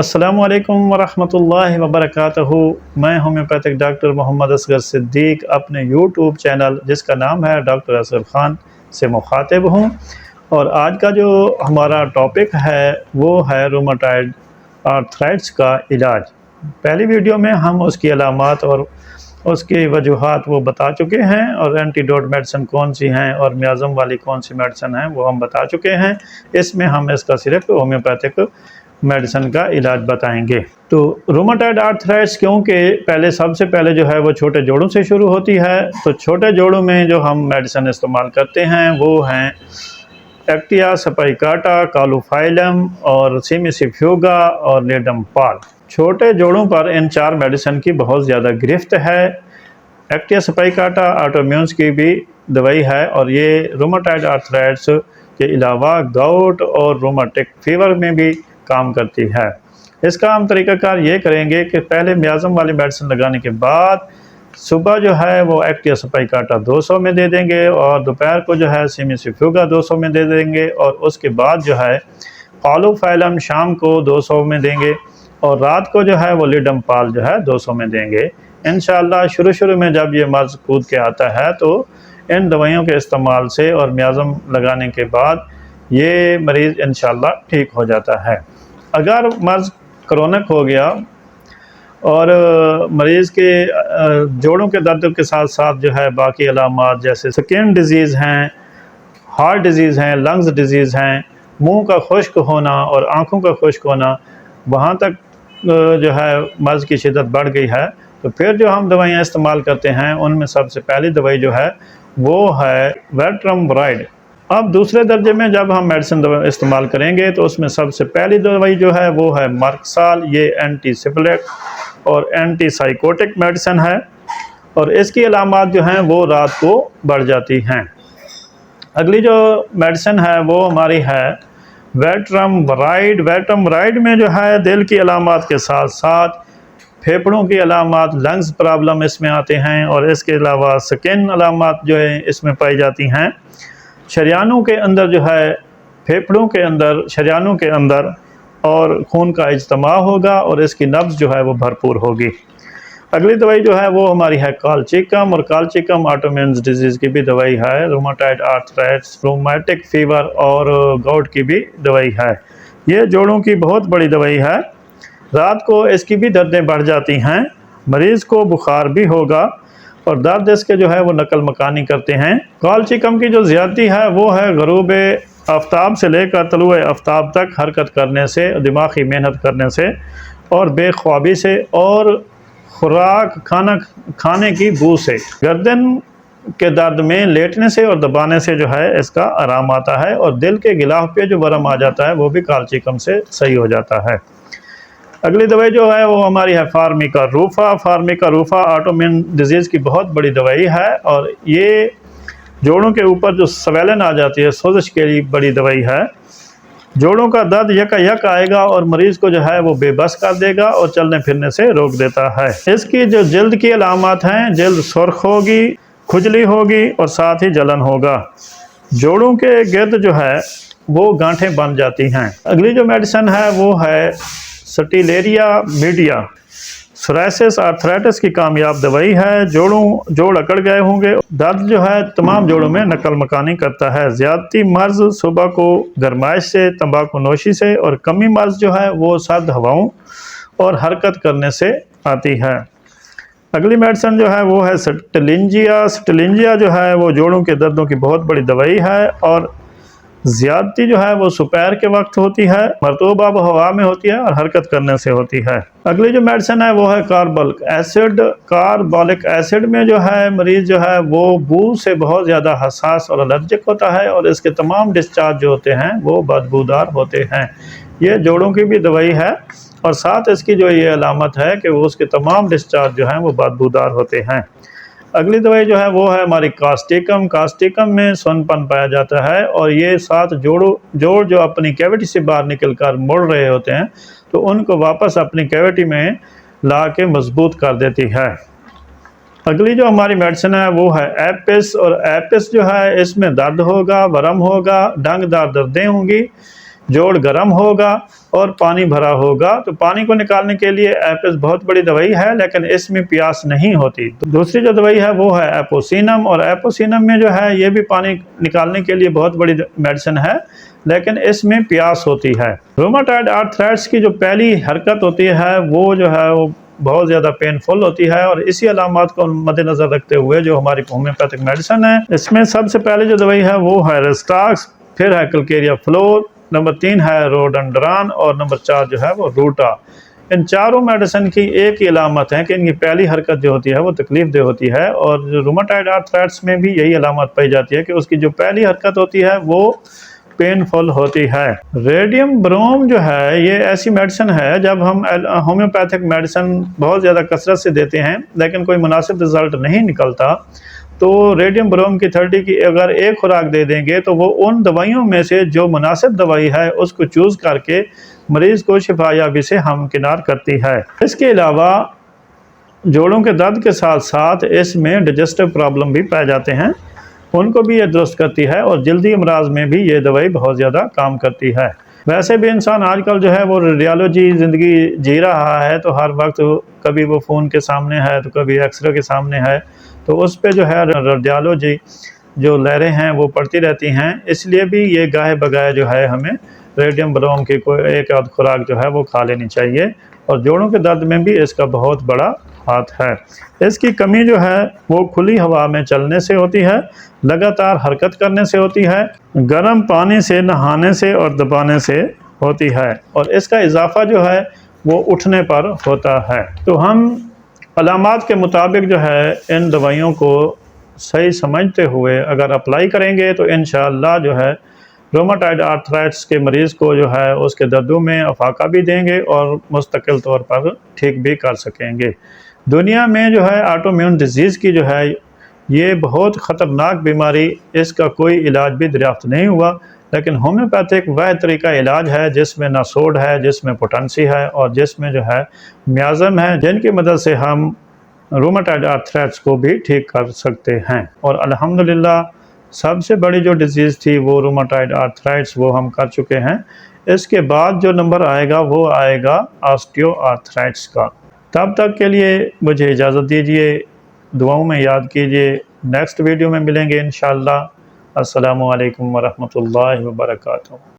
अस्सलामुअलैकुम वरहमतुल्लाहि वबरकातुहू। मैं होम्योपैथिक डॉक्टर मोहम्मद असगर सिद्दीक अपने यूट्यूब चैनल जिसका नाम है डॉक्टर असगर ख़ान से मुखातिब हूँ। और आज का जो हमारा टॉपिक है वो है रूमेटॉइड आर्थराइटिस का इलाज। पहली वीडियो में हम उसकी अलामात और उसकी वजूहात वो बता चुके हैं, और एंटीडोट मेडिसिन कौन सी हैं और मियाज़म वाली कौन सी मेडिसिन हैं वो हम बता चुके हैं। इसमें हम इसका सिर्फ होम्योपैथिक मेडिसिन का इलाज बताएंगे। तो रूमेटॉइड आर्थराइटिस क्योंकि सबसे पहले जो है वो छोटे जोड़ों से शुरू होती है, तो छोटे जोड़ों में जो हम मेडिसिन इस्तेमाल करते हैं वो हैं एक्टिया स्पाइकाटा, कालोफाइलम और सिमिसिफ्यूगा और लेडम पाल। छोटे जोड़ों पर इन चार मेडिसिन की बहुत ज़्यादा गिरफ्त है। एक्टिया स्पाइकाटा ऑटोइम्यून्स की भी दवाई है, और ये रूमेटॉइड आर्थराइटिस के अलावा गाउट और रूमेटिक फीवर में भी काम करती है। इसका हम तरीक़ाकार ये करेंगे कि पहले मियाज़म वाली मेडिसिन लगाने के बाद सुबह जो है वो एक्टिया स्पाइकाटा 200 में दे देंगे, और दोपहर को जो है सिमिसिफ्यूगा 200 में दे देंगे, और उसके बाद जो है कालोफाइलम शाम को 200 में देंगे, और रात को जो है वो लेडम पाल जो है 200 में देंगे। इंशाअल्लाह शुरू में जब ये मर्ज़ कूद के आता है तो इन दवाइयों के इस्तेमाल से और मियाज़म लगाने के बाद ये मरीज़ इंशाअल्लाह ठीक हो जाता है। अगर मर्ज़ क्रोनिक हो गया और मरीज़ के जोड़ों के दर्द के साथ साथ जो है बाकी अलामात जैसे स्किन डिज़ीज़ हैं, हार्ट डिज़ीज़ हैं, लंग्स डिज़ीज़ हैं, मुंह का खुश्क होना और आँखों का खुश्क होना, वहाँ तक जो है मर्ज़ की शिद्दत बढ़ गई है, तो फिर जो हम दवाइयाँ इस्तेमाल करते हैं उनमें सबसे पहली दवाई जो है वो है वेट्रमवराइड। अब दूसरे दर्जे में जब हम मेडिसिन इस्तेमाल करेंगे तो उसमें सबसे पहली दवाई जो है वो है मार्क्साल। ये एंटीसिप्लेक और एंटीसाइकोटिक मेडिसिन है, और इसकी अलामात जो हैं वो रात को बढ़ जाती हैं। अगली जो मेडिसिन है वो हमारी है वेट्रमवराइड। वेट्रमवराइड में जो है दिल की अलामात के साथ साथ फेफड़ों की अलामात, लंग्स प्रॉब्लम इसमें आते हैं, और इसके अलावा स्किन अलामात जो है इसमें पाई जाती हैं। शरियानों के अंदर जो है, फेफड़ों के अंदर, शरियानों के अंदर और खून का इज्तमा होगा, और इसकी नब्ज़ जो है वो भरपूर होगी। अगली दवाई जो है वो हमारी है कालचिकम, और कालचिकम ऑटोइम्यून डिजीज़ की भी दवाई है, रूमेटॉइड आर्थराइटिस, रूमेटिक फीवर और गाउट की भी दवाई है। ये जोड़ों की बहुत बड़ी दवाई है। रात को इसकी भी दर्दें बढ़ जाती हैं, मरीज़ को बुखार भी होगा, और दर्द इसके जो है वो नकल मकानी करते हैं। कालचिकम की जो ज़्यादती है वो है ग़ुरूब आफ्ताब से लेकर तलुए आफ्ताब तक हरकत करने से, दिमागी मेहनत करने से, और बेख्वाबी से, और खुराक खाने की बू से। गर्दन के दर्द में लेटने से और दबाने से जो है इसका आराम आता है, और दिल के गिलाफ पे जो वरम आ जाता है वो भी कालचिकम से सही हो जाता है। अगली दवाई जो है वो हमारी है फार्मिका रूफा। फार्मिका रूफा ऑटोइम्यून डिजीज़ की बहुत बड़ी दवाई है, और ये जोड़ों के ऊपर जो स्वेलन आ जाती है, सोजिश के लिए बड़ी दवाई है। जोड़ों का दर्द यक आएगा और मरीज़ को जो है वो बेबस कर देगा और चलने फिरने से रोक देता है। इसकी जो जल्द की अलामत हैं, जल्द सुर्ख होगी, खुजली होगी और साथ ही जलन होगा। जोड़ों के गिर्द जो है वो गांठें बन जाती हैं। अगली जो मेडिसिन है वो है स्टीलेरिया मीडिया। सोराइसिस आर्थराइटिस की कामयाब दवाई है। जोड़ अकड़ गए होंगे, दर्द जो है तमाम जोड़ों में नकल मकानी करता है। ज़्यादती मर्ज़ सुबह को गरमाइश से, तंबाकू नोशी से, और कमी मर्ज़ जो है वो सर्द हवाओं और हरकत करने से आती है। अगली मेडिसिन जो है वो है स्टिलिंजिया। स्टिलिंजिया जो है वो जोड़ों के दर्दों की बहुत बड़ी दवाई है, और ज़्यादती जो है वो दोपहर के वक्त होती है, मरतूब आब हवा में होती है और हरकत करने से होती है। अगली जो मेडिसिन है वो है कार्बोलिक एसिड। कार्बोलिक एसिड में जो है मरीज़ जो है वो बू से बहुत ज़्यादा हसास और एलर्जिक होता है, और इसके तमाम डिस्चार्ज जो होते हैं वो बदबूदार होते हैं। ये जोड़ों की भी दवाई है, और साथ इसकी जो ये अलामत है कि वो उसके तमाम डिस्चार्ज जो हैं वो बदबूदार होते हैं। अगली दवाई जो है वो है हमारी कास्टिकम। कास्टिकम में सुनपन पाया जाता है, और ये साथ जोड़ जो अपनी कैविटी से बाहर निकल कर मुड़ रहे होते हैं तो उनको वापस अपनी कैविटी में ला के मजबूत कर देती है। अगली जो हमारी मेडिसिन है वो है एपिस, और एपिस जो है इसमें दर्द होगा, वरम होगा, डंगदार दर्दें होंगी। जोड़ गर्म होगा और पानी भरा होगा। तो पानी को निकालने के लिए एपिस बहुत बड़ी दवाई है, लेकिन इसमें प्यास नहीं होती। तो दूसरी जो दवाई है वो है एपोसिनम, और एपोसिनम में जो है ये भी पानी निकालने के लिए बहुत बड़ी मेडिसिन है, लेकिन इसमें प्यास होती है। रूमेटॉइड आर्थराइटिस की जो पहली हरकत होती है वो जो है वो बहुत ज़्यादा पेनफुल होती है, और इसी अलामत को मद्देनज़र रखते हुए जो हमारी होम्योपैथिक मेडिसिन है, इसमें सबसे पहले जो दवाई है वो है रेस्टाक्स, फिर है कैलकेरिया फ्लोर, नंबर 3 है रोडोडेंड्रॉन, और नंबर 4 जो है वो रूटा। इन चारों मेडिसिन की एक ही अलामत है कि इनकी पहली हरकत जो होती है वो तकलीफ दे होती है, और जो रूमेटॉइड आर्थराइटिस में भी यही अलामत पाई जाती है कि उसकी जो पहली हरकत होती है वो पेनफुल होती है। रेडियम ब्रोम जो है ये ऐसी मेडिसिन है, जब हम होम्योपैथिक मेडिसिन बहुत ज़्यादा कसरत से देते हैं लेकिन कोई मुनासिब रिजल्ट नहीं निकलता, तो रेडियम ब्रोम की 30 की अगर एक खुराक दे देंगे तो वो उन दवाइयों में से जो मुनासिब दवाई है उसको चूज़ करके मरीज़ को शिफायाबी से हमकिनार करती है। इसके अलावा जोड़ों के दर्द के साथ साथ इसमें डाइजेस्टिव प्रॉब्लम भी पाए जाते हैं, उनको भी ये दुरुस्त करती है, और जल्दी अमराज में भी ये दवाई बहुत ज़्यादा काम करती है। वैसे भी इंसान आजकल जो है वो रेडियोलॉजी ज़िंदगी जी रहा है, तो हर वक्त कभी वो फ़ोन के सामने है तो कभी एक्सरे के सामने है, तो उस पर जो है रेडियोलॉजी जो लहरें हैं वो पड़ती रहती हैं। इसलिए भी ये गाहे बगाहे जो है हमें रेडियम ब्रोम की कोई एक आध खुराक जो है वो खा लेनी चाहिए, और जोड़ों के दर्द में भी इसका बहुत बड़ा हाथ है। इसकी कमी जो है वो खुली हवा में चलने से होती है, लगातार हरकत करने से होती है, गर्म पानी से नहाने से और दबाने से होती है, और इसका इजाफा जो है वो उठने पर होता है। तो हम अलामात के मुताबिक जो है इन दवाइयों को सही समझते हुए अगर अप्लाई करेंगे तो इंशाअल्लाह जो है रूमेटॉइड आर्थराइटिस के मरीज़ को जो है उसके दर्दों में अफाका भी देंगे और मुस्तकिल तौर पर ठीक भी कर सकेंगे। दुनिया में जो है ऑटोइम्यून डिजीज़ की जो है ये बहुत ख़तरनाक बीमारी, इसका कोई इलाज भी दरियाफ्त नहीं हुआ, लेकिन होम्योपैथिक वह तरीका इलाज है जिसमें ना सोड है, जिसमें पोटेंसी है, और जिसमें जो है म्याज़म है, जिनकी मदद से हम रूमेटॉइड आर्थराइटिस को भी ठीक कर सकते हैं। और अल्हम्दुलिल्लाह सबसे बड़ी जो डिज़ीज़ थी वो रूमेटॉइड आर्थराइटिस वो हम कर चुके हैं। इसके बाद जो नंबर आएगा वो आएगा ऑस्टियोआर्थराइटिस का। तब तक के लिए मुझे इजाज़त दीजिए, दुआओं में याद कीजिए। नेक्स्ट वीडियो में मिलेंगे इंशाअल्लाह। अस्सलामु अलैकुम वरहमतुल्लाहि वबरकातुहू।